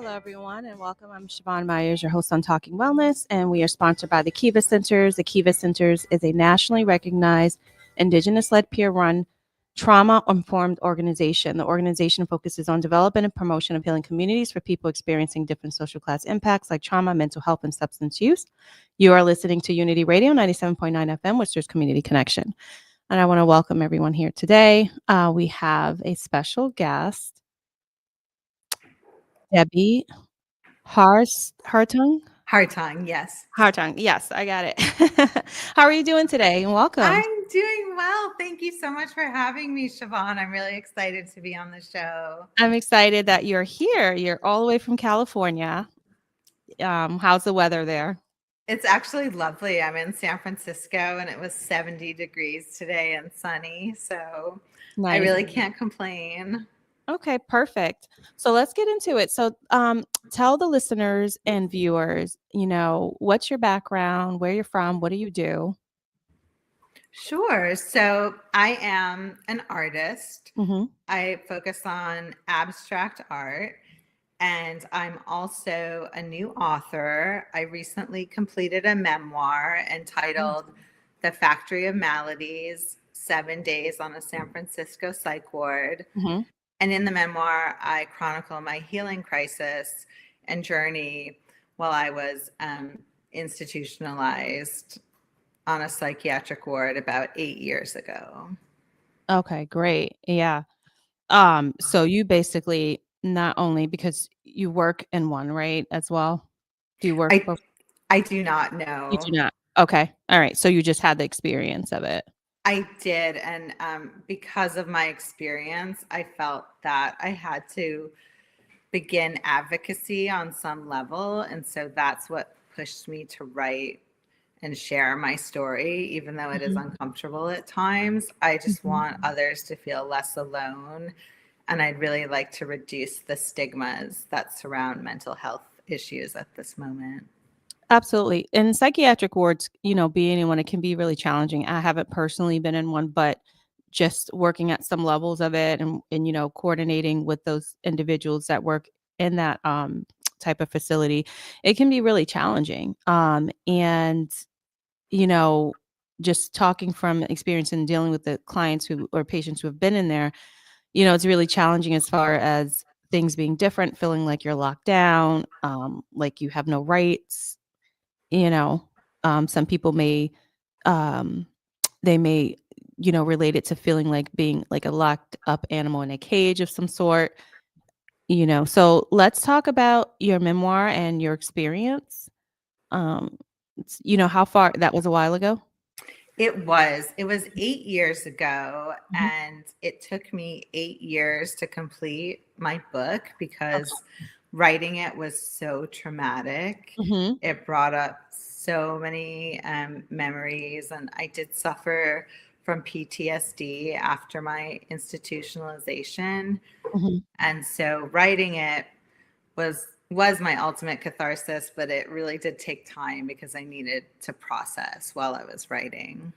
Hello, everyone, and welcome. I'm Siobhan Myers, your host on Talking Wellness, and we are sponsored by the Kiva Centers. The Kiva Centers is a nationally recognized, Indigenous-led, peer-run, trauma-informed organization. The organization focuses on development and promotion of healing communities for people experiencing different social class impacts like trauma, mental health, and substance use. You are listening to Unity Radio 97.9 FM, Worcester's Community Connection. And I want to welcome everyone here today. We have a special guest, Debbie Hartung? Hartung, yes. Hartung, yes, I got it. How are you doing today? And welcome. I'm doing well. Thank you so much for having me, Siobhan. I'm really excited to be on the show. I'm excited that you're here. You're all the way from California. How's the weather there? It's actually lovely. I'm in San Francisco and it was 70 degrees today and sunny. So I Nice. really can't complain. Okay, perfect. So let's get into it. So tell the listeners and viewers, what's your background, where you're from, what do you do? Sure. So I am an artist. Mm-hmm. I focus on abstract art. And I'm also a new author. I recently completed a memoir entitled The Factory of Maladies, 7 Days on a San Francisco Psych Ward. Mm-hmm. And in the memoir, I chronicle my healing crisis and journey while I was institutionalized on a psychiatric ward about 8 years ago. Okay, great. Yeah. So you basically not only because you work in one, right, as well? Do you work both? I do not You know. do not. Okay. All right. So you just had the experience of it. I did. And because of my experience, I felt that I had to begin advocacy on some level. And so that's what pushed me to write and share my story, even though it is uncomfortable at times. I just want others to feel less alone. And I'd really like to reduce the stigmas that surround mental health issues at this moment. Absolutely. In psychiatric wards, being in one, it can be really challenging. I haven't personally been in one, but just working at some levels of it and coordinating with those individuals that work in that type of facility, it can be really challenging. And just talking from experience and dealing with the clients or patients who have been in there, it's really challenging as far as things being different, feeling like you're locked down, like you have no rights. Some people may, they may, relate it to feeling like being like a locked up animal in a cage of some sort. So let's talk about your memoir and your experience. How far that was a while ago? It was 8 years ago, and it took me 8 years to complete my book because writing it was so traumatic. It brought up so many memories, and I did suffer from PTSD after my institutionalization. And so writing it was my ultimate catharsis, but it really did take time because I needed to process while I was writing.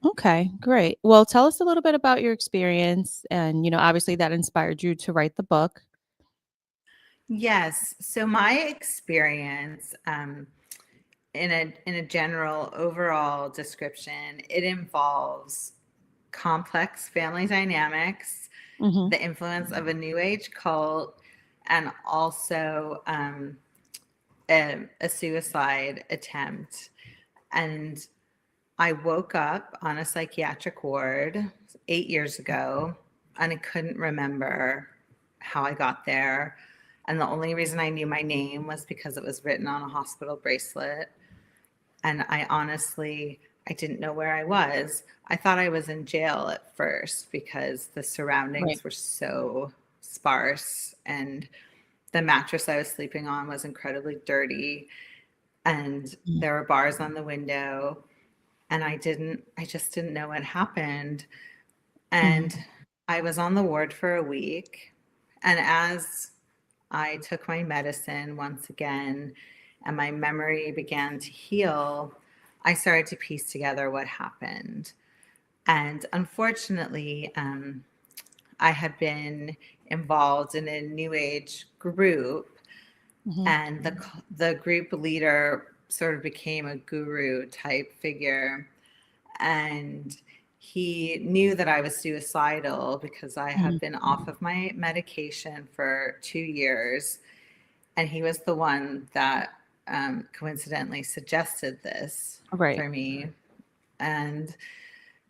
Okay, great. Well, tell us a little bit about your experience and, obviously that inspired you to write the book. Yes. So my experience, in a general overall description, it involves complex family dynamics, the influence of a new age cult, and also a suicide attempt. And I woke up on a psychiatric ward 8 years ago, and I couldn't remember how I got there. And the only reason I knew my name was because it was written on a hospital bracelet. And I didn't know where I was. I thought I was in jail at first because the surroundings were so sparse, and the mattress I was sleeping on was incredibly dirty, and there were bars on the window, and I just didn't know what happened. And I was on the ward for a week, and as I took my medicine once again and my memory began to heal, I started to piece together what happened. And unfortunately, I had been involved in a new age group Mhm. and the group leader sort of became a guru type figure, and he knew that I was suicidal because I Mhm. had been off of my medication for 2 years, and he was the one that coincidentally suggested this Right. for me, and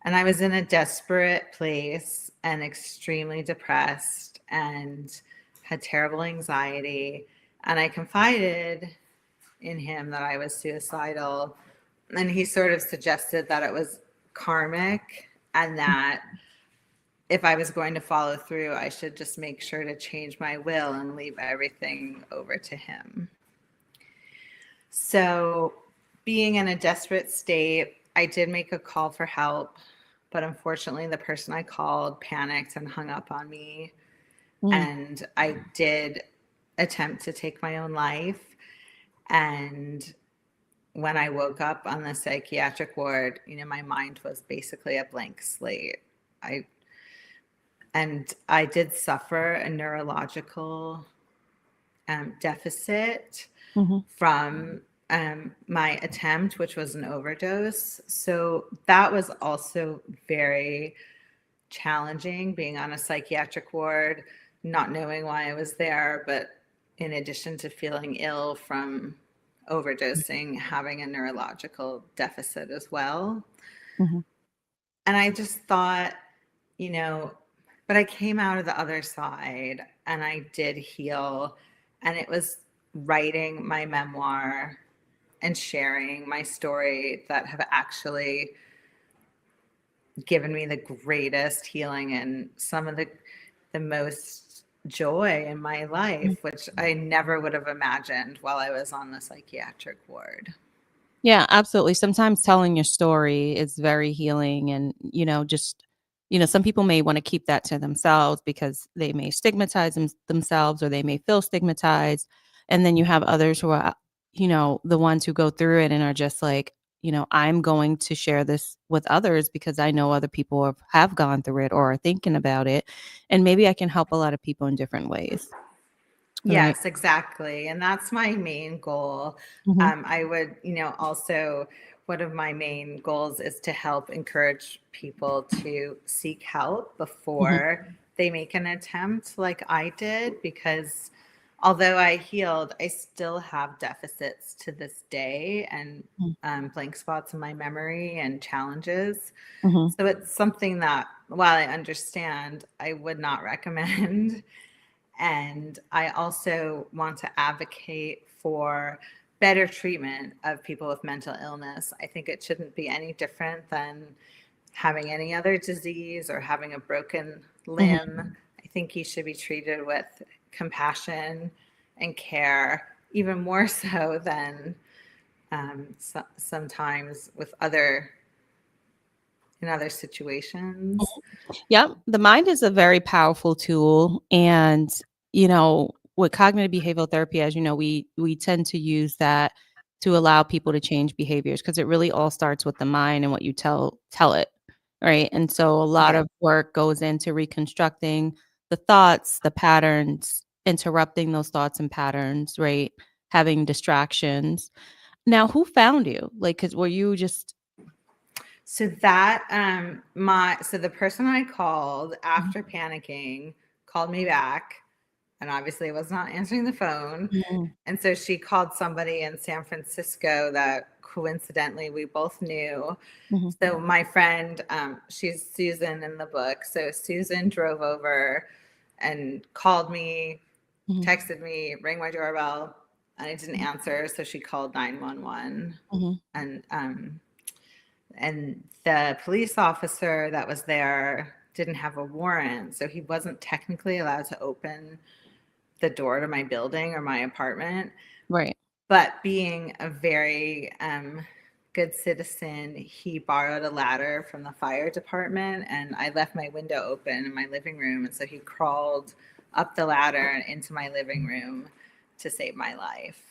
I was in a desperate place and extremely depressed and had terrible anxiety, and I confided in him that I was suicidal. And he sort of suggested that it was karmic and that if I was going to follow through, I should just make sure to change my will and leave everything over to him. So, being in a desperate state, I did make a call for help, but unfortunately, the person I called panicked and hung up on me. Mm. And I did attempt to take my own life. And when I woke up on the psychiatric ward, my mind was basically a blank slate. I I did suffer a neurological deficit Mhm. from my attempt, which was an overdose. So that was also very challenging, being on a psychiatric ward, not knowing why I was there, but in addition to feeling ill from overdosing, having a neurological deficit as well. Mhm. And I just thought, you know, but I came out of the other side and I did heal. And it was writing my memoir and sharing my story that have actually given me the greatest healing and some of the most joy in my life, which I never would have imagined while I was on the psychiatric ward. Yeah, absolutely. Sometimes telling your story is very healing and, just, some people may want to keep that to themselves because they may stigmatize themselves or they may feel stigmatized. And then you have others who are, the ones who go through it and are just like, I'm going to share this with others because I know other people have gone through it or are thinking about it. And maybe I can help a lot of people in different ways. Right. Yes, exactly. And that's my main goal. Hmm. I would, also one of my main goals is to help encourage people to seek help Hmm. before they make an attempt like I did, because although I healed, I still have deficits to this day and blank spots in my memory and challenges. Hmm. So it's something that, while I understand, I would not recommend. And I also want to advocate for better treatment of people with mental illness. I think it shouldn't be any different than having any other disease or having a broken Hmm. limb. I think you should be treated with compassion and care, even more so than sometimes with in other situations. Yep. The mind is a very powerful tool. And, with cognitive behavioral therapy, as you know, we tend to use that to allow people to change behaviors because it really all starts with the mind and what you tell it. Right. And so a lot Yeah. of work goes into reconstructing the thoughts, the patterns, interrupting those thoughts and patterns, right? Having distractions. Now, who found you? Like, because were you just So that the person I called Mhm. after panicking called me back, and obviously was not answering the phone. Mhm. And so she called somebody in San Francisco that coincidentally we both knew. Mhm. So my friend, she's Susan in the book. So Susan drove over and called me, Mhm. texted me, rang my doorbell, and I didn't answer. So she called 911, Mhm. and the police officer that was there didn't have a warrant, so he wasn't technically allowed to open the door to my building or my apartment. Right. But being a very good citizen, he borrowed a ladder from the fire department, and I left my window open in my living room, and so he crawled up the ladder and into my living room to save my life.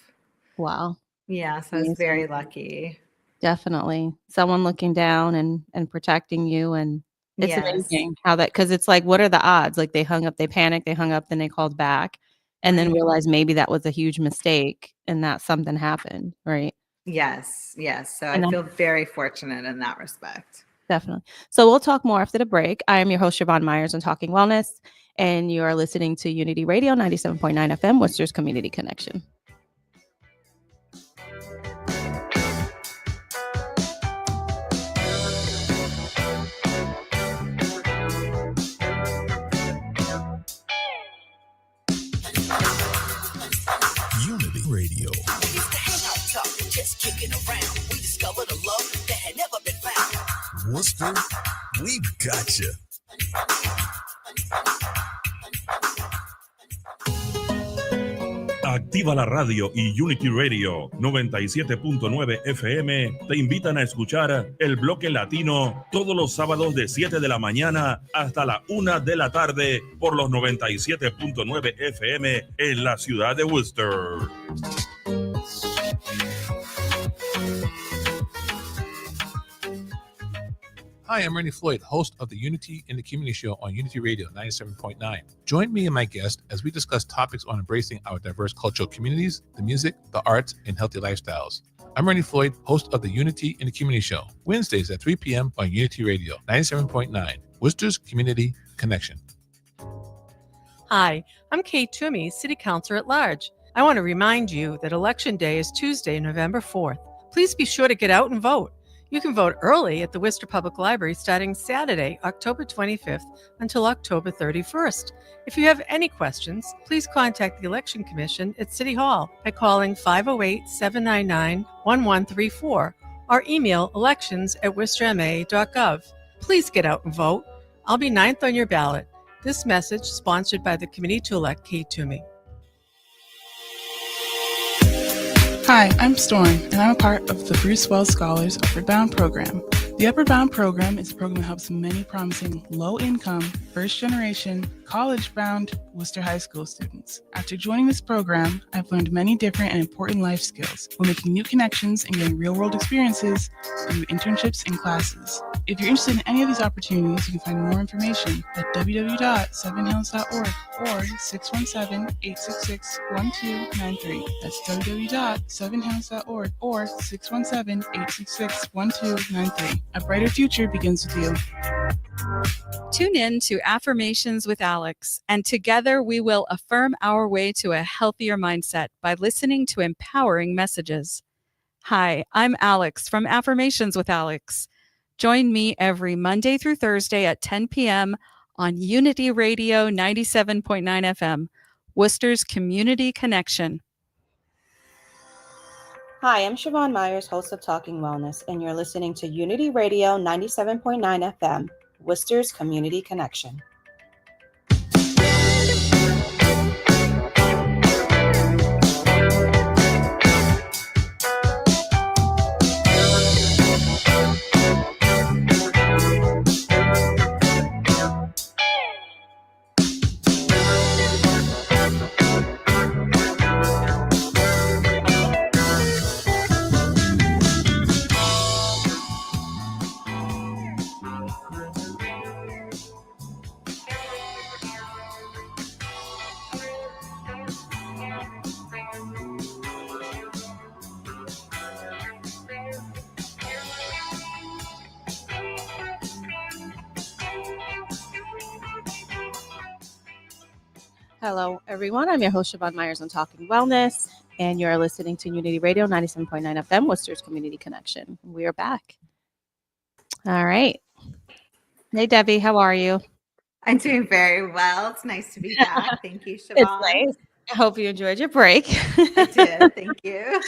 Wow. Yeah, so I was Amazing. very lucky. Definitely. Someone looking down and protecting you, and it's Yes. amazing how that because it's like, what are the odds? Like, they hung up, they panicked, they hung up, then they called back, and then Right. realize maybe that was a huge mistake and that something happened, right? Yes. Yes. So I And feel very fortunate in that respect. definitely. So we'll talk more after the break. I am your host, Siobhan Myers on Talking Wellness, and you are listening to Unity Radio 97.9 FM, Worcester's Community Connection. Unity Radio. It's the hangout talk, just kicking around. We discovered a love that had never been found. Worcester, we got you. Activa la radio y Unity Radio 97.9 FM te invitan a escuchar el bloque latino todos los sábados de 7 de la mañana hasta la 1 de la tarde por los 97.9 FM en la ciudad de Worcester. Hi, I'm Randy Floyd, host of the Unity in the Community Show on Unity Radio 97.9. Join me and my guest as we discuss topics on embracing our diverse cultural communities, the music, the arts, and healthy lifestyles. I'm Randy Floyd, host of the Unity in the Community Show, Wednesdays at 3 p.m. on Unity Radio 97.9, Worcester's Community Connection. Hi, I'm Kate Toomey, City Councilor at Large. I want to remind you that Election Day is Tuesday, November 4th. Please be sure to get out and vote. You can vote early at the Worcester Public Library starting Saturday, October 25th until October 31st. If you have any questions, please contact the Election Commission at City Hall by calling 508-799-1134 or email elections@worcesterma.gov. Please get out and vote. I'll be 9th on your ballot. This message sponsored by the Committee to Elect Kate Toomey. Hi, I'm Storm, and I'm a part of the Bruce Wells Scholars Upward Bound program. The Upward Bound program is a program that helps many promising low-income, first-generation, college-bound Worcester High School students. After joining this program, I've learned many different and important life skills while making new connections and getting real-world experiences through internships and classes. If you're interested in any of these opportunities, you can find more information at www.sevenhills.org or 617-866-1293. That's www.sevenhills.org or 617-866-1293. A brighter future begins with you. Tune in to Affirmations with Alex, and together we will affirm our way to a healthier mindset by listening to empowering messages. Hi, I'm Alex from Affirmations with Alex. Join me every Monday through Thursday at 10 p.m. on Unity Radio 97.9 FM, Worcester's Community Connection. Hi, I'm Siobhan Myers, host of Talking Wellness, and you're listening to Unity Radio 97.9 FM, Worcester's Community Connection. Hello, everyone. I'm your host, Siobhan Myers on Talking Wellness, and you're listening to Unity Radio 97.9 FM, Worcester's Community Connection. We are back. All right. Hey, Debbie, how are you? I'm doing very well. It's nice to be back. Thank you, Siobhan. It's nice. I hope you enjoyed your break. I did. Thank you.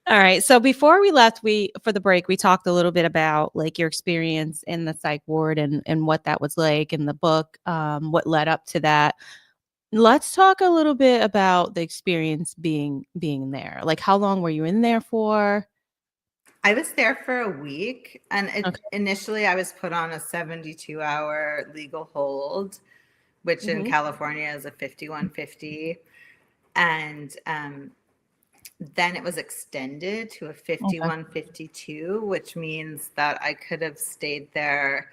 All right. So before we left, for the break, we talked a little bit about like your experience in the psych ward and what that was like in the book, what led up to that. Let's talk a little bit about the experience being there. Like, how long were you in there for? I was there for a week, and initially I was put on a 72-hour legal hold, which in California is a 5150, and then it was extended to a 5152, which means that I could have stayed there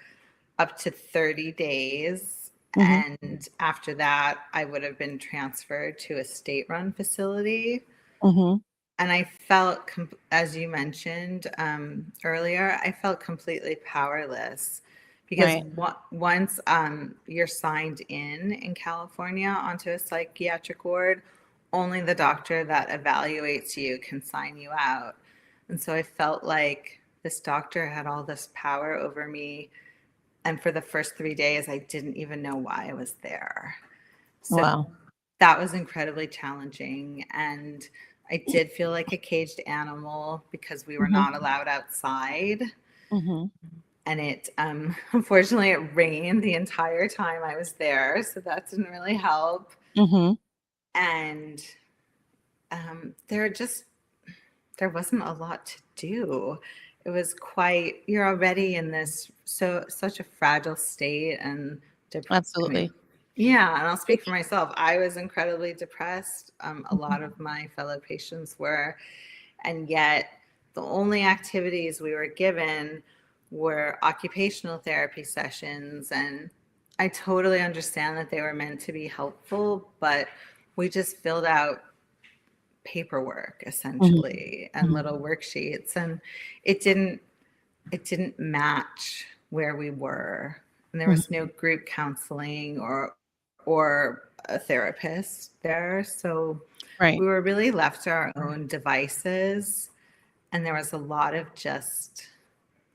up to 30 days. And after that, I would have been transferred to a state-run facility. And I felt, as you mentioned earlier, I felt completely powerless because once you're signed in California onto a psychiatric ward, only the doctor that evaluates you can sign you out. And so I felt like this doctor had all this power over me. And for the first 3 days, I didn't even know why I was there. So that was incredibly challenging. And I did feel like a caged animal because we were not allowed outside. And it, unfortunately, it rained the entire time I was there. So that didn't really help. And there wasn't a lot to do. It was quite, you're already in this, such a fragile state and Absolutely. Yeah, and I'll speak for myself. I was incredibly depressed. A lot of my fellow patients were, and yet the only activities we were given were occupational therapy sessions. And I totally understand that they were meant to be helpful, but we just filled out paperwork essentially and little worksheets, and it didn't match where we were. And there was no group counseling or a therapist there. So we were really left to our own devices. And there was a lot of just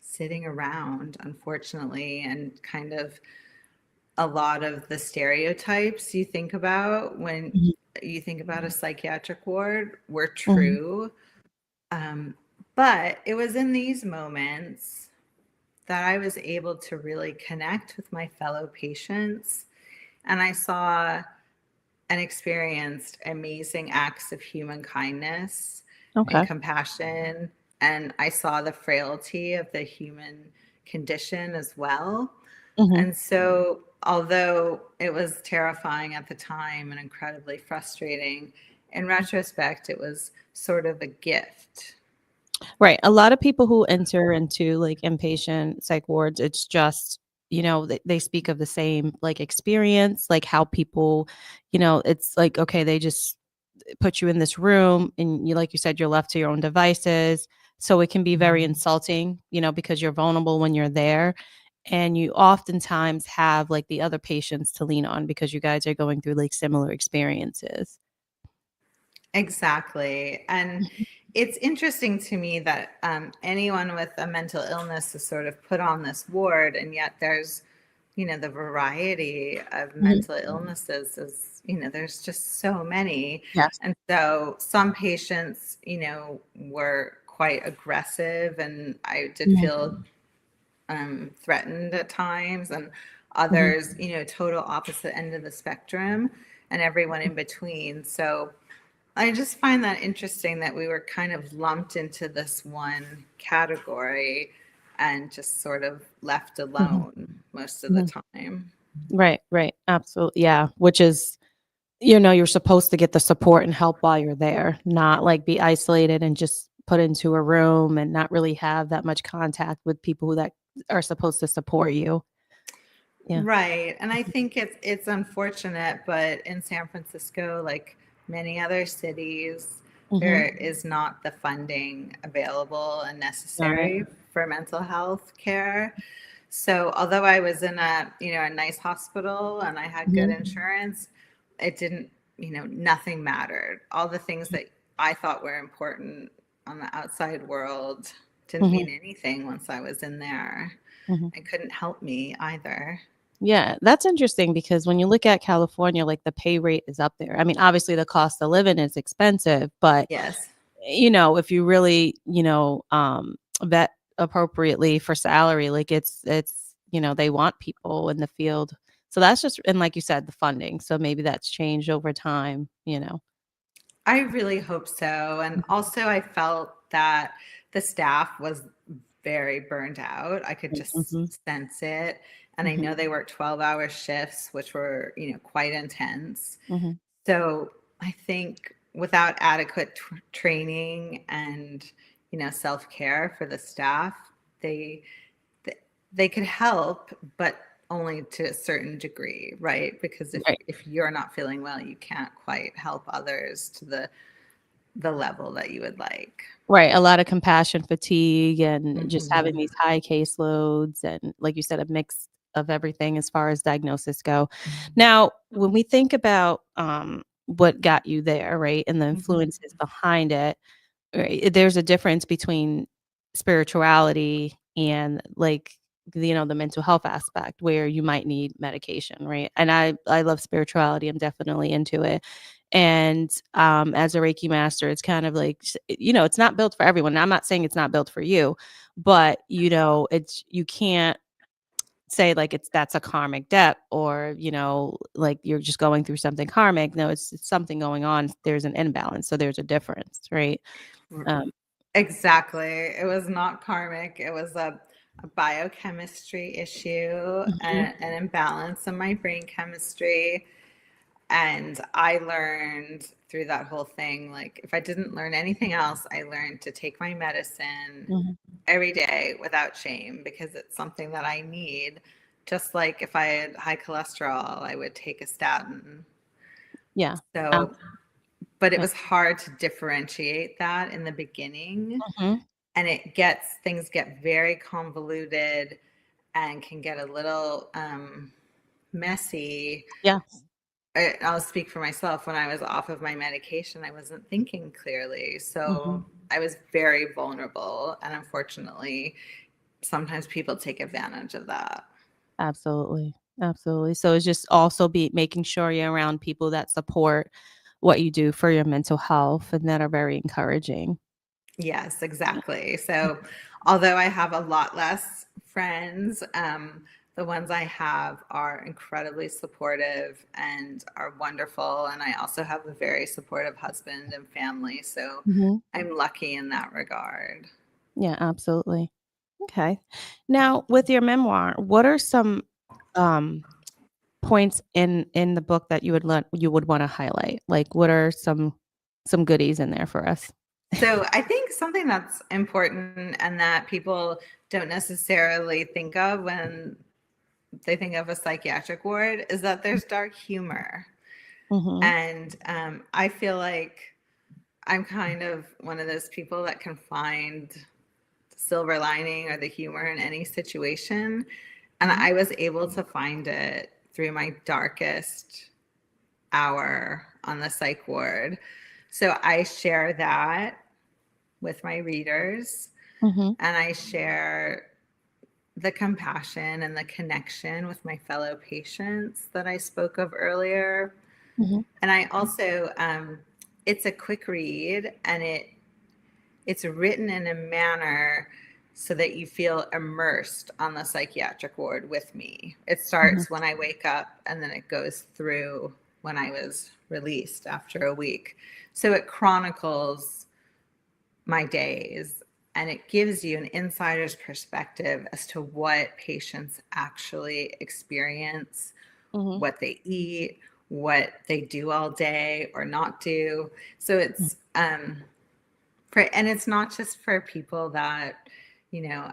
sitting around, unfortunately, and kind of a lot of the stereotypes you think about when you think about a psychiatric ward were true. But it was in these moments that I was able to really connect with my fellow patients. And I saw and experienced amazing acts of human kindness and compassion. And I saw the frailty of the human condition as well. And so, although it was terrifying at the time and incredibly frustrating, in retrospect, it was sort of a gift. Right. A lot of people who enter into like inpatient psych wards, it's just, they speak of the same like experience, like how people, it's like, okay, they just put you in this room and you, like you said, you're left to your own devices. So it can be very insulting, because you're vulnerable when you're there. And you oftentimes have like the other patients to lean on because you guys are going through like similar experiences. Exactly. And it's interesting to me that anyone with a mental illness is sort of put on this ward, and yet there's, the variety of mental illnesses is, there's just so many. And so some patients, were quite aggressive, and I did feel threatened at times, and others, total opposite end of the spectrum, and everyone in between. So I just find that interesting that we were kind of lumped into this one category and just sort of left alone most of the time. Right. Absolutely. Yeah. Which is, you're supposed to get the support and help while you're there, not like be isolated and just put into a room and not really have that much contact with people that are supposed to support you. Yeah. Right. And I think it's unfortunate, but in San Francisco, like many other cities, there is not the funding available and necessary for mental health care. So although I was in a nice hospital and I had good insurance, it didn't, nothing mattered. All the things that I thought were important on the outside world didn't mean anything once I was in there. It couldn't help me either. Yeah, that's interesting because when you look at California, like the pay rate is up there. I mean, obviously the cost of living is expensive, but if you really, vet appropriately for salary, like it's they want people in the field. So that's just, and like you said, the funding. So maybe that's changed over time, I really hope so. And also I felt that the staff was very burned out. I could just sense it. And I know they work 12-hour shifts, which were, quite intense. So I think without adequate training and, self-care for the staff, they could help, but only to a certain degree, right? Because Right. if you're not feeling well, you can't quite help others to the level that you would like. Right. A lot of compassion fatigue and just having Mhm. these high caseloads and, like you said, a mix of everything as far as diagnosis go. Now, when we think about what got you there, right, and the influences behind it, right, there's a difference between spirituality and like the mental health aspect where you might need medication, right? And I love spirituality. I'm definitely into it. And as a Reiki master, it's kind of like it's not built for everyone. I'm not saying it's not built for you, but it's you can't say like that's a karmic debt or like you're just going through something karmic. No, it's something going on. There's an imbalance, so there's a difference, right? um, Exactly. It was not karmic. It was a biochemistry issue, mhm, an imbalance in my brain chemistry. And I learned through that whole thing, like if I didn't learn anything else, I learned to take my medicine mhm. every day without shame because it's something that I need. Just like if I had high cholesterol, I would take a statin. Yeah. So, but it Yeah. was hard to differentiate that in the beginning. Mhm. And things get very convoluted and can get a little messy. Yeah. I'll speak for myself. When I was off of my medication, I wasn't thinking clearly. Mhm. So I was very vulnerable. And unfortunately, sometimes people take advantage of that. Absolutely. Absolutely. So it's just also be making sure you're around people that support what you do for your mental health and that are very encouraging. Yes, exactly. So although I have a lot less friends, the ones I have are incredibly supportive and are wonderful. And I also have a very supportive husband and family. So Mhm. I'm lucky in that regard. Yeah, absolutely. Okay. Now, with your memoir, what are some um points in the book that you would want to highlight? Like what are some goodies in there for us? So I think something that's important and that people don't necessarily think of when they think of a psychiatric ward is that there's dark humor. Mhm. And I feel like I'm kind of one of those people that can find the silver lining or the humor in any situation. And Mhm. I was able to find it through my darkest hour on the psych ward. So I share that with my readers Mhm. and I share the compassion and the connection with my fellow patients that I spoke of earlier. Mhm. And I also, it's a quick read and it's written in a manner so that you feel immersed on the psychiatric ward with me. It Mhm. starts when I wake up and then it goes through when I was released after a week. So it chronicles my days and it gives you an insider's perspective as to what patients actually experience, Mhm. what they eat, what they do all day or not do. So it's and it's not just for people that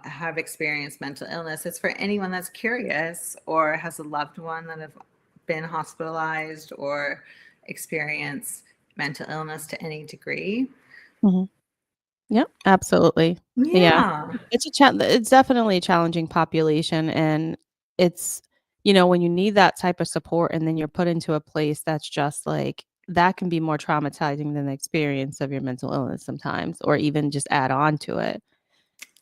have experienced mental illness. It's for anyone that's curious or has a loved one that have been hospitalized or experienced mental illness to any degree. Mhm. Yep, absolutely. Yeah. Yeah. It's definitely a challenging population, and it's when you need that type of support and then you're put into a place that's just like that can be more traumatizing than the experience of your mental illness sometimes, or even just add on to it.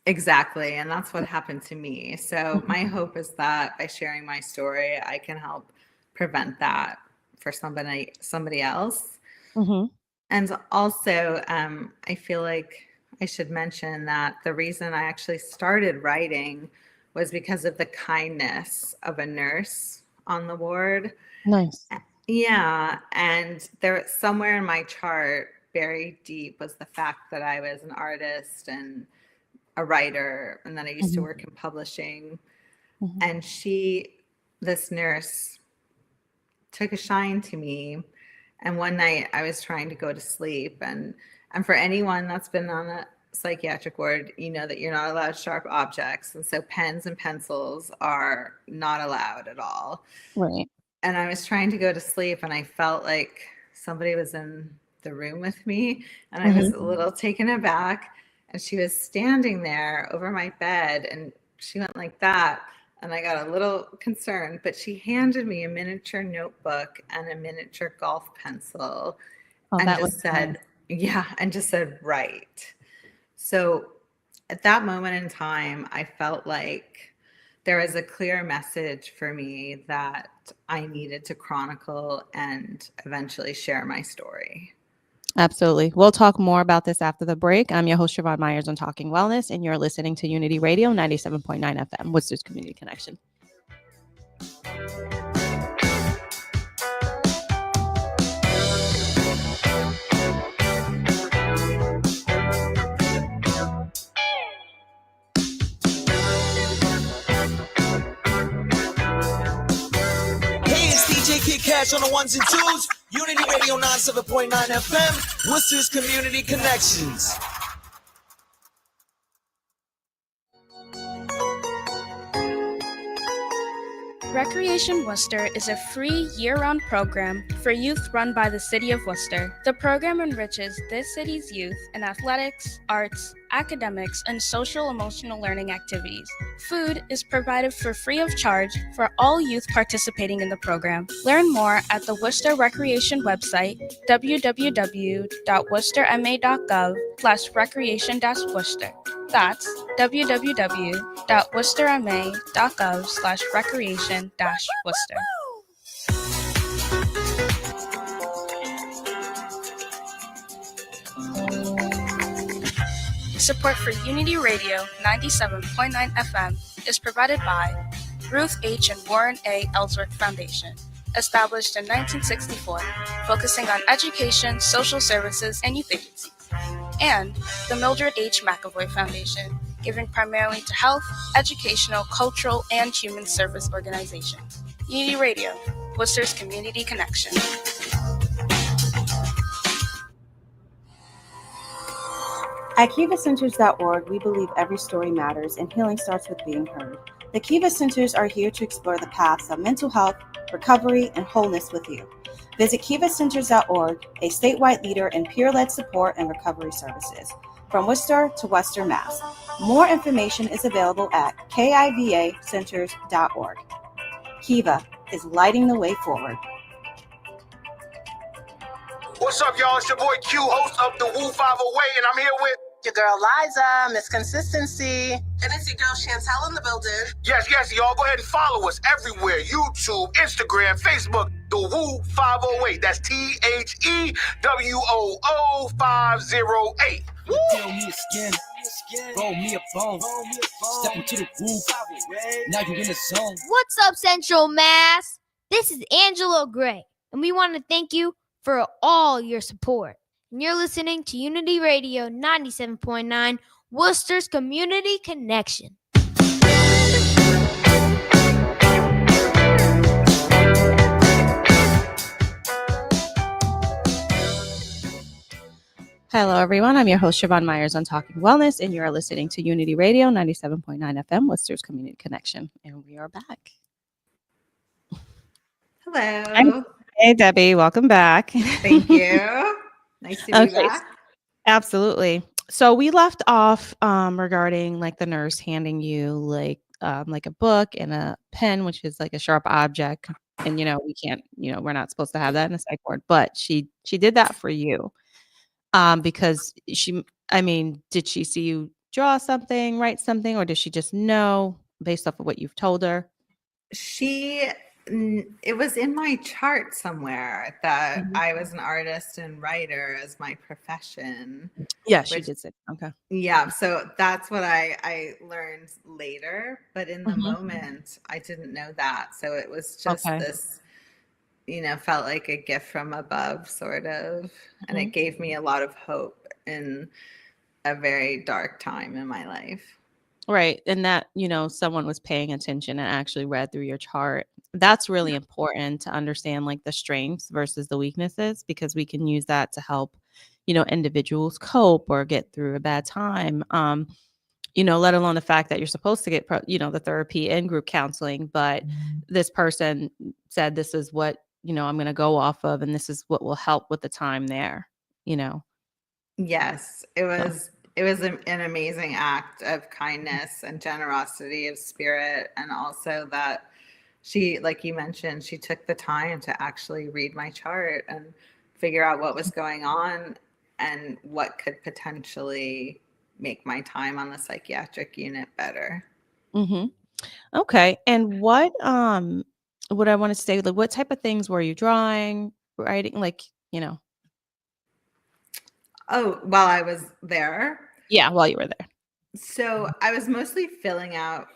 Exactly. And that's what happened to me. So Mhm. my hope is that by sharing my story, I can help prevent that for somebody else. Mhm. And also, I feel like I should mention that the reason I actually started writing was because of the kindness of a nurse on the ward. Nice. Yeah. And there, somewhere in my chart, buried deep, was the fact that I was an artist and a writer and that I used to Mhm. work in publishing. Mhm. And this nurse, took a shine to me. And one night I was trying to go to sleep. And for anyone that's been on a psychiatric ward, you know that you're not allowed sharp objects. And so pens and pencils are not allowed at all. Right. And I was trying to go to sleep and I felt like somebody was in the room with me. And I was a little taken aback. And she was standing there over my bed and she went like that. And I got a little concerned, but she handed me a miniature notebook and a miniature golf pencil and that just said, and just said, write. So at that moment in time, I felt like there was a clear message for me that I needed to chronicle and eventually share my story. Absolutely. We'll talk more about this after the break. I'm your host, Siobhan Myers on Talking Wellness, and you're listening to Unity Radio 97.9 FM, Worcester's Community Connection. Hey, it's DJ Kid Cash on the ones and twos. Unity Radio 97.9 FM, Worcester's Community Connections. Recreation Worcester is a free year-round program for youth run by the City of Worcester. The program enriches this city's youth in athletics, arts, academics, and social-emotional learning activities. Food is provided for free of charge for all youth participating in the program. Learn more at the Worcester Recreation website, www.worcesterma.gov/recreation-worcester. That's www.worcesterma.gov/recreation-worcester. Support for Unity Radio 97.9 FM is provided by Ruth H. and Warren A. Ellsworth Foundation, established in 1964, focusing on education, social services, and youth agencies, and the Mildred H. McAvoy Foundation, giving primarily to health, educational, cultural, and human service organizations. Unity Radio, Worcester's Community Connection. At KivaCenters.org, we believe every story matters and healing starts with being heard. The Kiva Centers are here to explore the paths of mental health, recovery, and wholeness with you. Visit KivaCenters.org, a statewide leader in peer-led support and recovery services, from Worcester to Western Mass. More information is available at KIVACenters.org. Kiva is lighting the way forward. What's up, y'all? It's your boy Q, host of the Woo 508, and I'm here with your girl Liza, Miss Consistency. And it's your girl Chantel in the building. Yes, y'all. Go ahead and follow us everywhere. YouTube, Instagram, Facebook, the Woo 508. That's THEWOO 508. Woo! Deal me a skin, roll me a bone, step into the Woo. Now you in the zone. What's up, Central Mass? This is Angelo Gray, and we want to thank you for all your support. And you're listening to Unity Radio 97.9, Worcester's Community Connection. Hello, everyone. I'm your host, Siobhan Myers on Talking Wellness, and you are listening to Unity Radio 97.9 FM, Worcester's Community Connection. And we are back. Hello. Hey, Debbie. Welcome back. Thank you. Nice to be back. Absolutely. So we left off regarding like the nurse handing you like a book and a pen, which is like a sharp object. And, we can't, we're not supposed to have that in a psych ward, but she did that for you because did she see you draw something, write something, or does she just know based off of what you've told her? It was in my chart somewhere that I was an artist and writer as my profession. Yeah, she did say. Okay. Yeah, so that's what I learned later, but in the moment I didn't know that. So it was just this, felt like a gift from above sort of, and it gave me a lot of hope in a very dark time in my life. Right. And that, someone was paying attention and actually read through your chart. That's really important to understand like the strengths versus the weaknesses, because we can use that to help individuals cope or get through a bad time. Let alone the fact that you're supposed to get, the therapy and group counseling, but this person said, this is what, I'm going to go off of, and this is what will help with the time there, Yes, it So, was an amazing act of kindness and generosity of spirit, and also that she, like you mentioned, she took the time to actually read my chart and figure out what was going on and what could potentially make my time on the psychiatric unit better. mhm. Okay. And what I wanted to say, like, what type of things were you drawing, writing, like, Oh, while I was there. Yeah, while you were there. So I was mostly filling out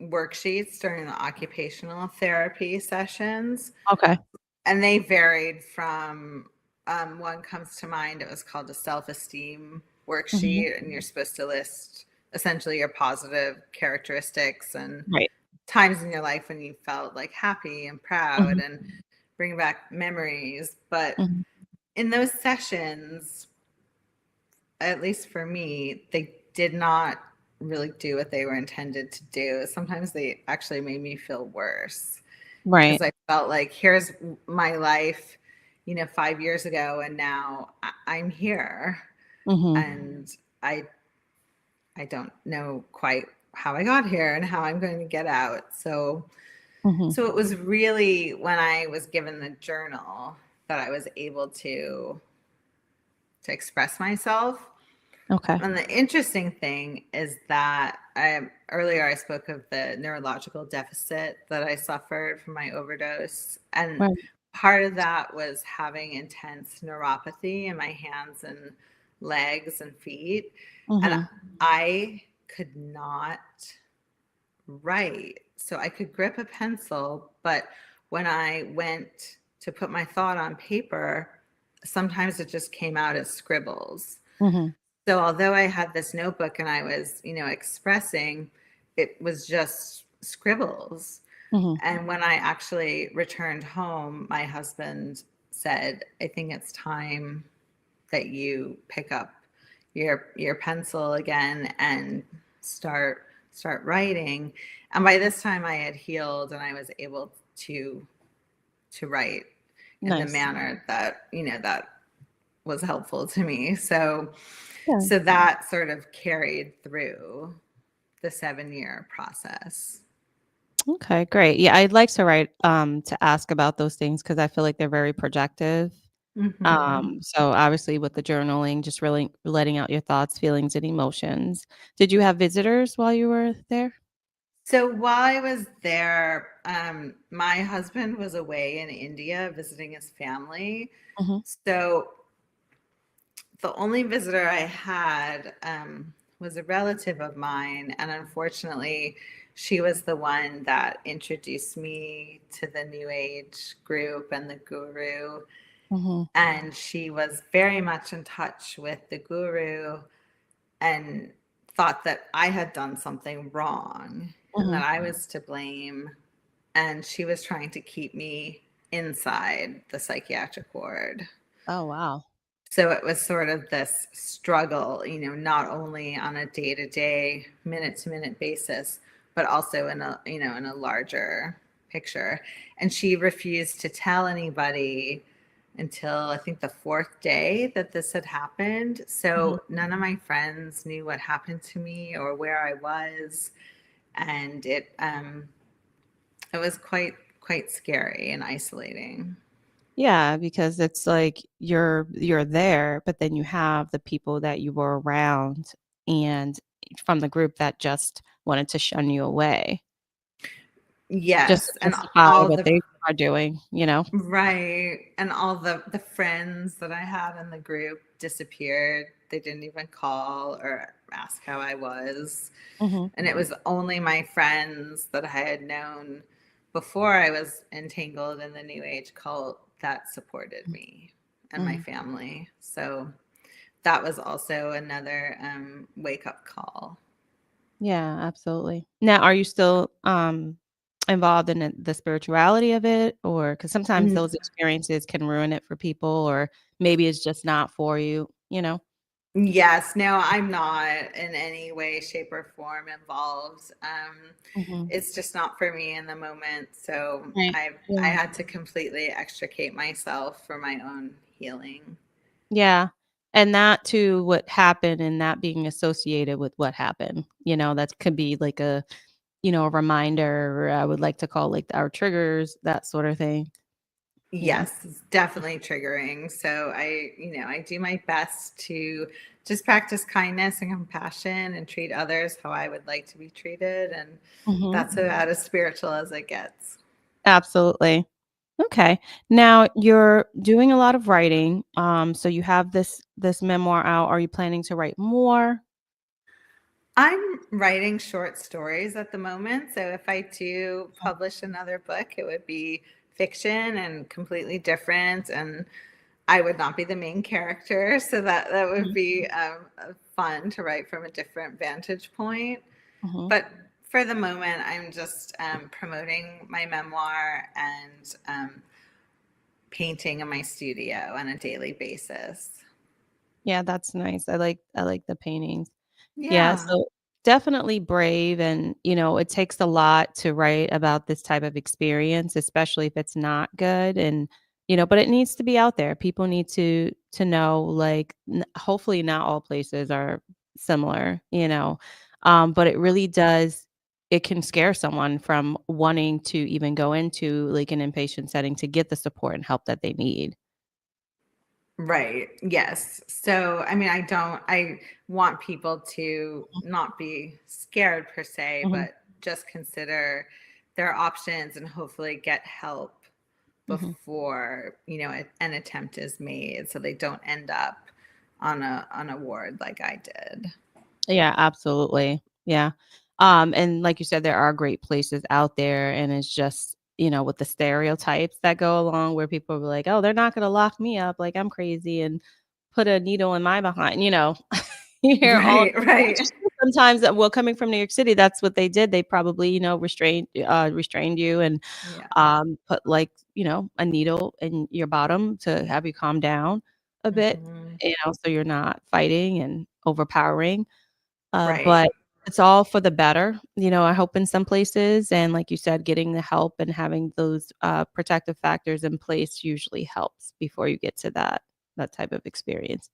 worksheets during the occupational therapy sessions. Okay. And they varied from one comes to mind, it was called a self-esteem worksheet, and you're supposed to list essentially your positive characteristics and Right. times in your life when you felt like happy and proud and bring back memories. But in those sessions, at least for me, they did not really do what they were intended to do. Sometimes they actually made me feel worse. Right. Because I felt like, here's my life, 5 years ago, and now I'm here. And I don't know quite how I got here and how I'm going to get out. So it was really when I was given the journal that I was able to express myself. Okay. And the interesting thing is that earlier I spoke of the neurological deficit that I suffered from my overdose. And Right. part of that was having intense neuropathy in my hands and legs and feet. And I could not write. So I could grip a pencil, but when I went to put my thought on paper, sometimes it just came out as scribbles. So although I had this notebook and I was, expressing, it was just scribbles. And when I actually returned home, my husband said, I think it's time that you pick up your pencil again and start writing. And by this time I had healed and I was able to write in the manner that, that was helpful to me. So that sort of carried through the 7-year process. Okay, great. Yeah, I'd like to to ask about those things because I feel like they're very projective. So obviously with the journaling, just really letting out your thoughts, feelings, and emotions. Did you have visitors while you were there? So while I was there, my husband was away in India visiting his family. So the only visitor I had was a relative of mine. And unfortunately, she was the one that introduced me to the New Age group and the guru. And she was very much in touch with the guru and thought that I had done something wrong and that I was to blame. And she was trying to keep me inside the psychiatric ward. Oh, wow. So it was sort of this struggle, not only on a day-to-day, minute-to-minute basis, but also in a larger picture. And she refused to tell anybody until I think the 4th day that this had happened. So none of my friends knew what happened to me or where I was. And it was quite scary and isolating. Yeah, because it's like you're there, but then you have the people that you were around and from the group that just wanted to shun you away. Yes, Just to and justify all what they are doing, Right. And all the friends that I had in the group disappeared. They didn't even call or ask how I was. And it was only my friends that I had known before I was entangled in the New Age cult that supported me and my family. So that was also another wake-up call. Yeah, absolutely. Now, are you still involved in the spirituality of it, or because sometimes N- those experiences can ruin it for people, or maybe it's just not for you, you know? Yes, no, I'm not in any way, shape, or form involved. Hmm. It's just not for me in the moment. So Right. I Yeah. had to completely extricate myself for my own healing. Yeah. And that too, what happened and that being associated with what happened, that could be like a reminder, or I would like to call like our triggers, that sort of thing. Yeah. Yes, it's definitely triggering. So I do my best to just practice kindness and compassion and treat others how I would like to be treated. And Hmm. that's about as spiritual as it gets. Absolutely. Okay. Now you're doing a lot of writing. So you have this memoir out. Are you planning to write more? I'm writing short stories at the moment. So if I do publish another book, it would be fiction and completely different. And I would not be the main character. So that would Mhm. be fun to write from a different vantage point. Mhm. But for the moment, I'm just promoting my memoir and painting in my studio on a daily basis. Yeah, that's nice. I like the paintings. Yeah, Yeah. so definitely brave, and it takes a lot to write about this type of experience, especially if it's not good, and but it needs to be out there. People need to know, like, hopefully not all places are similar, but it really does, it can scare someone from wanting to even go into like an inpatient setting to get the support and help that they need. Right. Yes. So, I mean, I want people to not be scared per se, Mhm. but just consider their options and hopefully get help Mhm. before, an attempt is made so they don't end up on a ward like I did. Yeah, absolutely. Yeah. And like you said, there are great places out there, and it's just, with the stereotypes that go along where people are like, oh, they're not going to lock me up like I'm crazy and put a needle in my behind. You hear all, Right, right. which is true sometimes that, well, coming from New York City, that's what they did. They probably, restrained you and Yeah. put like, a needle in your bottom to have you calm down a bit, Mhm. so you're not fighting and overpowering. Right. But it's all for the better, I hope in some places, and like you said, getting the help and having those, protective factors in place usually helps before you get to that type of experience.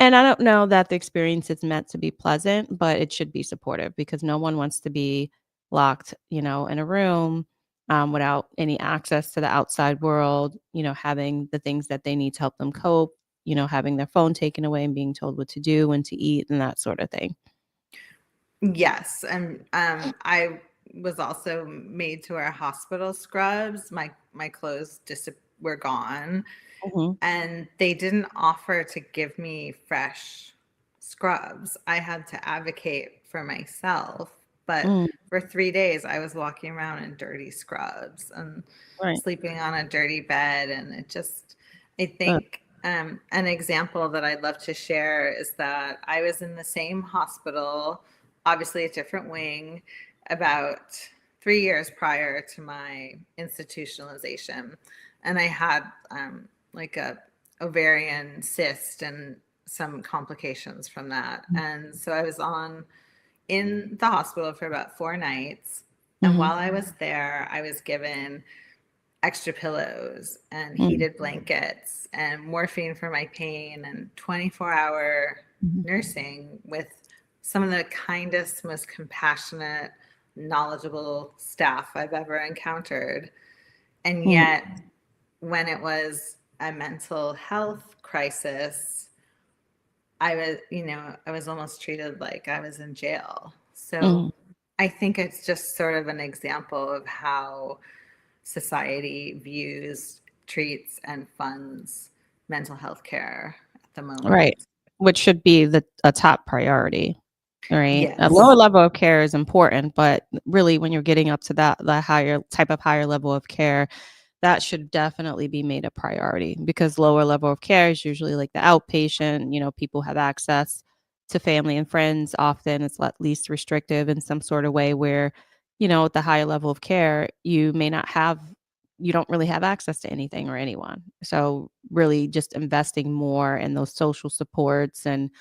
And I don't know that the experience is meant to be pleasant, but it should be supportive because no one wants to be locked, in a room, without any access to the outside world, having the things that they need to help them cope, having their phone taken away and being told what to do, when to eat, and that sort of thing. Yes, and I was also made to wear hospital scrubs. My clothes were gone, Mhm. and they didn't offer to give me fresh scrubs. I had to advocate for myself. But Mm, for 3 days, I was walking around in dirty scrubs and right. sleeping on a dirty bed, and I Uh, think an example that I'd love to share is that I was in the same hospital, obviously a different wing, about 3 years prior to my institutionalization. And I had like a ovarian cyst and some complications from that. And so I was in the hospital for about 4 nights. And mhm. while I was there, I was given extra pillows and Mm, heated blankets and morphine for my pain and 24-hour mhm. nursing with some of the kindest, most compassionate, knowledgeable staff I've ever encountered. And Mm, yet, when it was a mental health crisis, I was almost treated like I was in jail. So mhm. I think it's just sort of an example of how society views, treats, and funds mental health care at the Right. moment. Which should be a top priority, right? A lower Yes. level of care is important, but really when you're getting up to the higher level of care, that should definitely be made a priority because lower level of care is usually like the outpatient, people have access to family and friends. Often it's least restrictive in some sort of way where at the higher level of care, you don't really have access to anything or anyone. So really just investing more in those social supports and,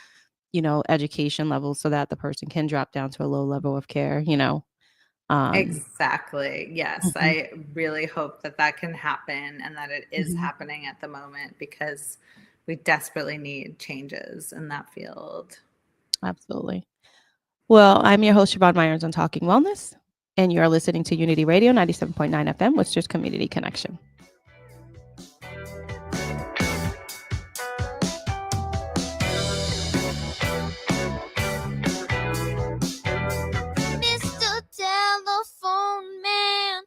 education levels so that the person can drop down to a low level of care, Um, Exactly. Yes. mhm, I really hope that that can happen and that it is mhm, happening at the moment because we desperately need changes in that field. absolutely. Well, I'm your host, Siobhan Myers on Talking Wellness, and you are listening to Unity Radio 97.9 FM, Worcester's Community Connection. Mr. Telephone Man,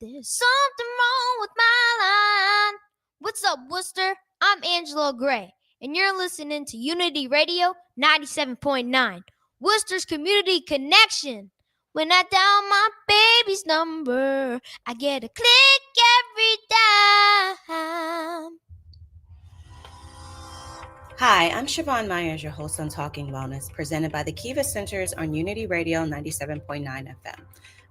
there's something wrong with my line. What's up, Worcester? I'm Angela Gray, and you're listening to Unity Radio 97.9, Worcester's Community Connection. When I dial my baby's number, I get a click every time. Hi, I'm Siobhan Myers, your host on Talking Wellness, presented by the Kiva Centers on Unity Radio 97.9 FM.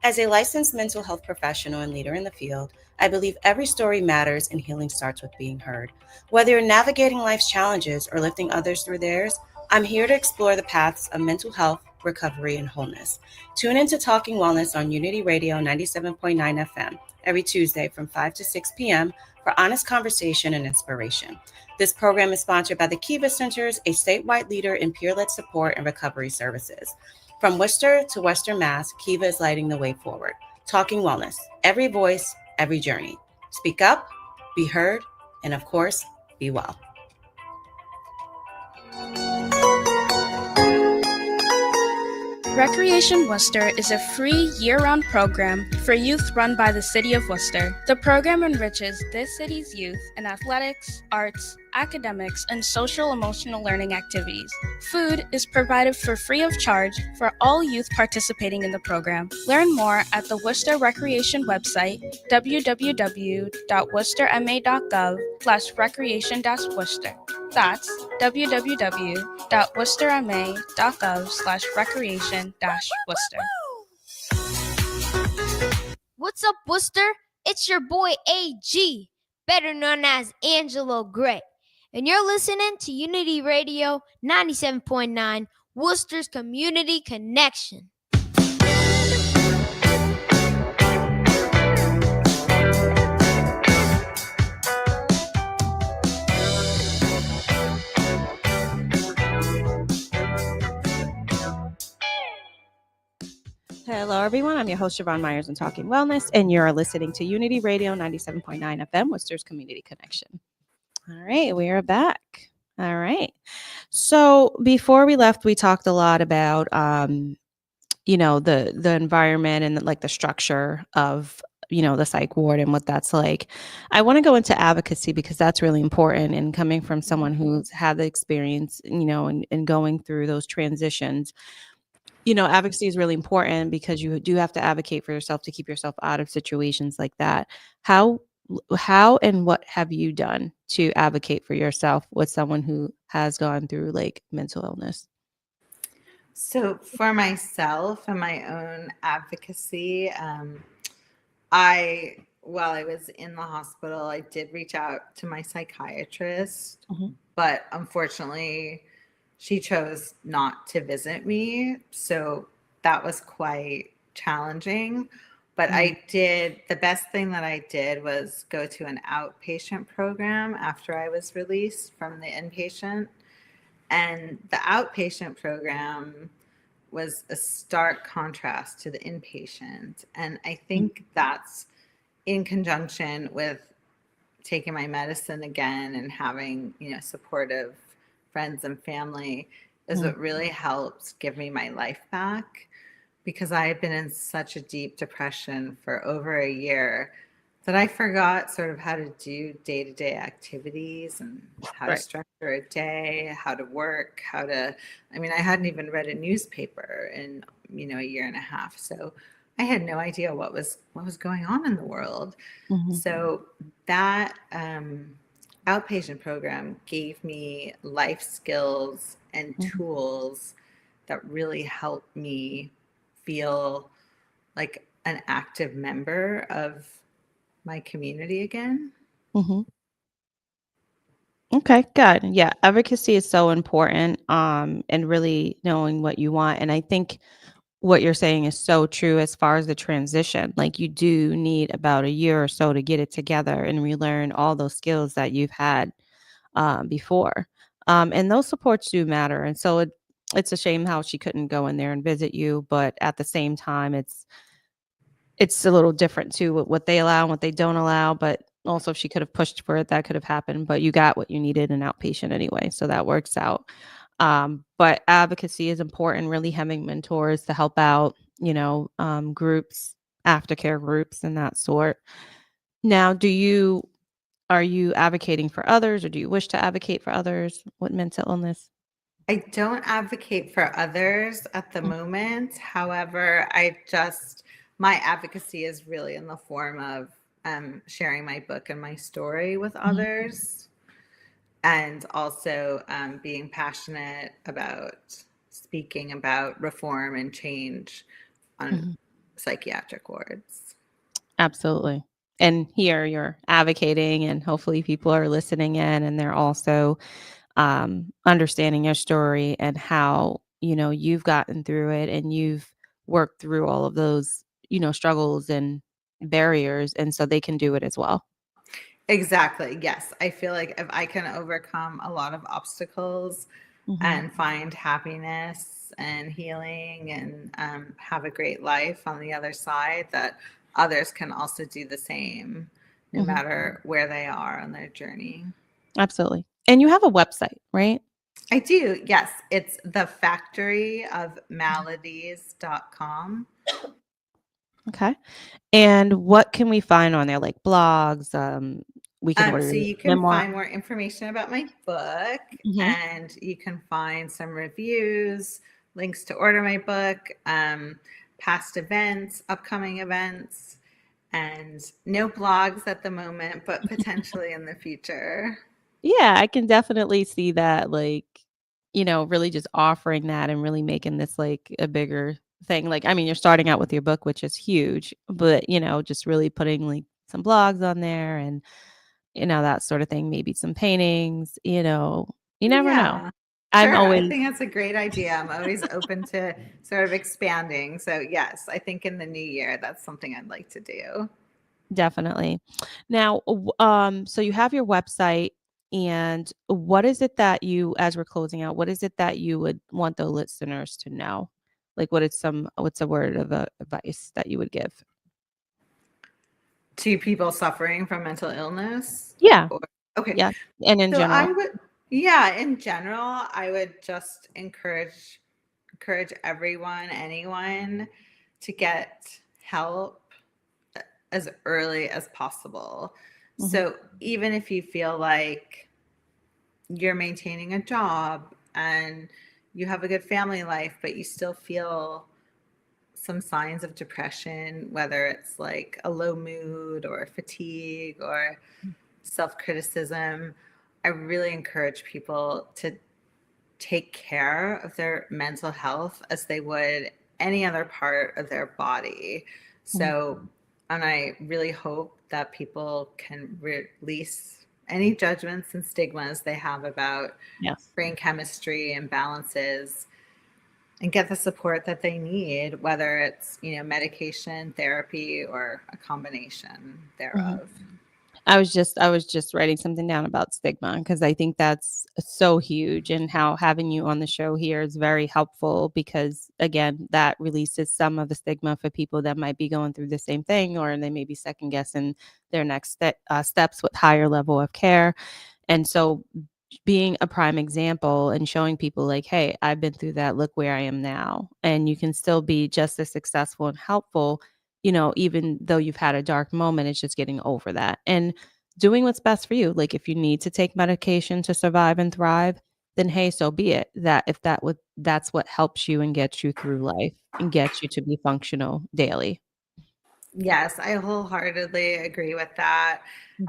As a licensed mental health professional and leader in the field, I believe every story matters and healing starts with being heard. Whether you're navigating life's challenges or lifting others through theirs, I'm here to explore the paths of mental health, recovery, and wholeness. Tune into Talking Wellness on Unity Radio 97.9 FM every Tuesday from 5 to 6 p.m. for honest conversation and inspiration. This program is sponsored by the Kiva Centers, a statewide leader in peer-led support and recovery services. From Worcester to Western Mass, Kiva is lighting the way forward. Talking Wellness, every voice, every journey. Speak up, be heard, and of course, be well. Recreation Worcester is a free year-round program for youth run by the City of Worcester. The program enriches this city's youth in athletics, arts, academics, and social-emotional learning activities. Food is provided for free of charge for all youth participating in the program. Learn more at the Worcester Recreation website, www.worcesterma.gov/recreation-worcester. That's www.worcesterma.gov/recreation-worcester. What's up, Worcester? It's your boy AG, better known as Angelo Gray, and you're listening to Unity Radio 97.9, Worcester's Community Connection. Hello, everyone. I'm your host, Siobhan Myers on Talking Wellness, and you're listening to Unity Radio 97.9 FM, Worcester's Community Connection. All right, we are back. All right. So before we left, we talked a lot about, the environment and like the structure of, the psych ward and what that's like. I want to go into advocacy because that's really important. And coming from someone who's had the experience, and going through those transitions, advocacy is really important because you do have to advocate for yourself to keep yourself out of situations like that. How and what have you done to advocate for yourself with someone who has gone through like mental illness? So for myself and my own advocacy, while I was in the hospital, I did reach out to my psychiatrist, but unfortunately, she chose not to visit me. So that was quite challenging. But the best thing that I did was go to an outpatient program after I was released from the inpatient. And the outpatient program was a stark contrast to the inpatient. And I think that's in conjunction with taking my medicine again and having, supportive friends and family is what really helped give me my life back, because I had been in such a deep depression for over a year that I forgot sort of how to do day-to-day activities and how to structure a day, how to work, I hadn't even read a newspaper in, a year and a half. So I had no idea what was going on in the world. So that outpatient program gave me life skills and tools that really helped me feel like an active member of my community again. Mm-hmm. Okay, good. Yeah, advocacy is so important, and really knowing what you want. And I think what you're saying is so true as far as the transition. Like you do need about a year or so to get it together and relearn all those skills that you've had before. And those supports do matter. And so it's a shame how she couldn't go in there and visit you, but at the same time, it's a little different too, what they allow and what they don't allow. But also, if she could have pushed for it, that could have happened. But you got what you needed in outpatient anyway, so that works out. But advocacy is important. Really having mentors to help out, groups, aftercare groups, and that sort. Now, are you advocating for others, or do you wish to advocate for others with mental illness? I don't advocate for others at the moment. However, my advocacy is really in the form of sharing my book and my story with others, and also being passionate about speaking about reform and change on psychiatric wards. Absolutely. And here you're advocating, and hopefully people are listening in, and they're also understanding your story and how, you've gotten through it and you've worked through all of those, struggles and barriers. And so they can do it as well. Exactly. Yes. I feel like if I can overcome a lot of obstacles and find happiness and healing and have a great life on the other side, that others can also do the same, no matter where they are on their journey. Absolutely. And you have a website, right? I do. Yes. It's thefactoryofmaladies.com. Okay. And what can we find on there? Like blogs? We can order So you can memoir. find more information about my book, and you can find some reviews, links to order my book, past events, upcoming events, and no blogs at the moment, but potentially in the future. Yeah, I can definitely see that, like, really just offering that and really making this like a bigger thing. Like, I mean, you're starting out with your book, which is huge, but, just really putting like some blogs on there and, that sort of thing, maybe some paintings, you never know. I'm Sure. always I think that's a great idea. I'm always open to sort of expanding. So yes, I think in the new year, that's something I'd like to do. definitely. Now, so you have your website, and what is it that as we're closing out, what is it that you would want the listeners to know? Like, what's a word of advice that you would give? To people suffering from mental illness? Yeah. Okay. Yeah. And in general. In general, I would just encourage anyone to get help as early as possible. So even if you feel like you're maintaining a job and you have a good family life, but you still feel some signs of depression, whether it's like a low mood or fatigue or self-criticism, I really encourage people to take care of their mental health as they would any other part of their body. So, and I really hope that people can release any judgments and stigmas they have about brain chemistry imbalances and get the support that they need, whether it's, medication, therapy, or a combination thereof. I was just writing something down about stigma, because I think that's so huge, and how having you on the show here is very helpful, because again, that releases some of the stigma for people that might be going through the same thing, or they may be second guessing their next steps with higher level of care. And so being a prime example and showing people like, hey, I've been through that, look where I am now, and you can still be just as successful and helpful, even though you've had a dark moment. It's just getting over that and doing what's best for you. Like, if you need to take medication to survive and thrive, then hey, so be it. That's what helps you and gets you through life and gets you to be functional daily. Yes, I wholeheartedly agree with that.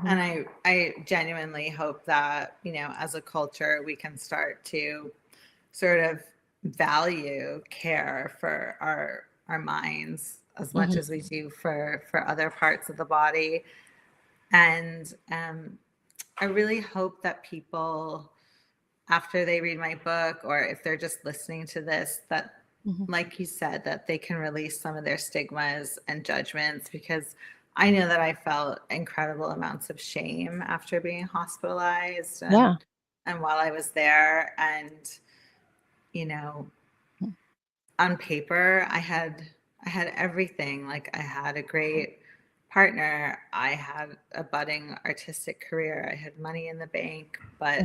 And I genuinely hope that, as a culture, we can start to sort of value care for our minds as much as we do for other parts of the body. And I really hope that people, after they read my book, or if they're just listening to this, that like you said, that they can release some of their stigmas and judgments, because I know that I felt incredible amounts of shame after being hospitalized and while I was there. And, you know, on paper, I had everything. Like, I had a great partner. I had a budding artistic career. I had money in the bank. But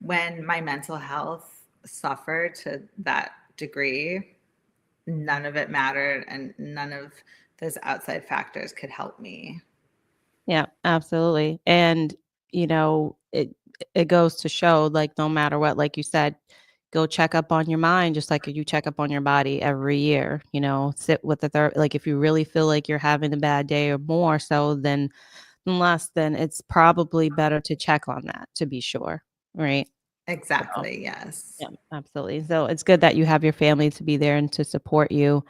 when my mental health suffered to that degree, none of it mattered, and none of those outside factors could help me. Yeah, absolutely. And, you know, it goes to show, like, no matter what, like you said, go check up on your mind just like you check up on your body every year. You know, sit with the like, if you really feel like you're having a bad day or more so than less, then it's probably better to check on that to be sure, right? Exactly. Yes. Yeah, absolutely. So it's good that you have your family to be there and to support you.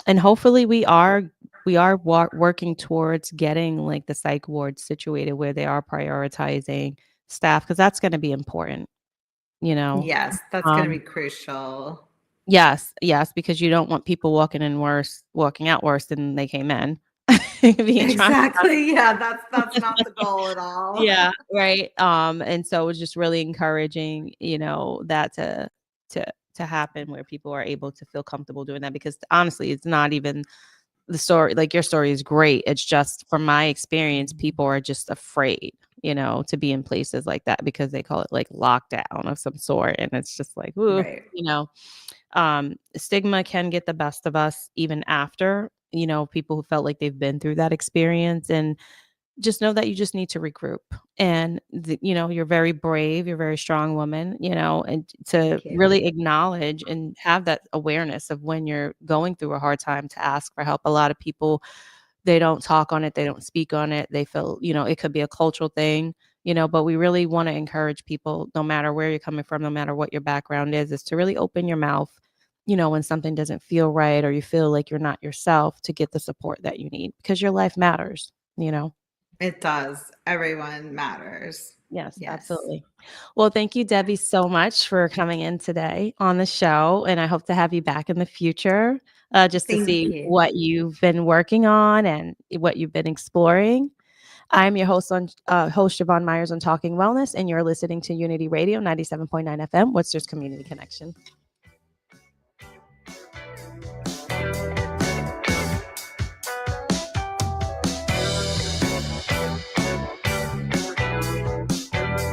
And hopefully we are working towards getting like the psych wards situated where they are prioritizing staff, because that's going to be important, you know. Yes, that's going to be crucial. Yes, because you don't want people walking out worse than they came in. Exactly. Yeah, that's not the goal at all. Yeah, right. And so it's just really encouraging, you know, that to happen where people are able to feel comfortable doing that, because honestly, it's not even the story. Like, your story is great. It's just, from my experience, people are just afraid, you know, to be in places like that because they call it like lockdown of some sort. And it's just like, ooh, you know, stigma can get the best of us even after, you know, people who felt like they've been through that experience. And just know that you just need to regroup. And you know, you're very brave, you're a very strong woman, you know, and to really acknowledge and have that awareness of when you're going through a hard time to ask for help. A lot of people, they don't talk on it, they don't speak on it, they feel, you know, it could be a cultural thing, you know, but we really want to encourage people, no matter where you're coming from, no matter what your background is to really open your mouth, you know, when something doesn't feel right or you feel like you're not yourself, to get the support that you need, because your life matters, you know. It does. Everyone matters. Yes, absolutely. Well, thank you, Debbie, so much for coming in today on the show. And I hope to have you back in the future, just to see what you've been working on and what you've been exploring. I'm your host Siobhan Myers on Talking Wellness, and you're listening to Unity Radio 97.9 FM, Worcester's Community Connection.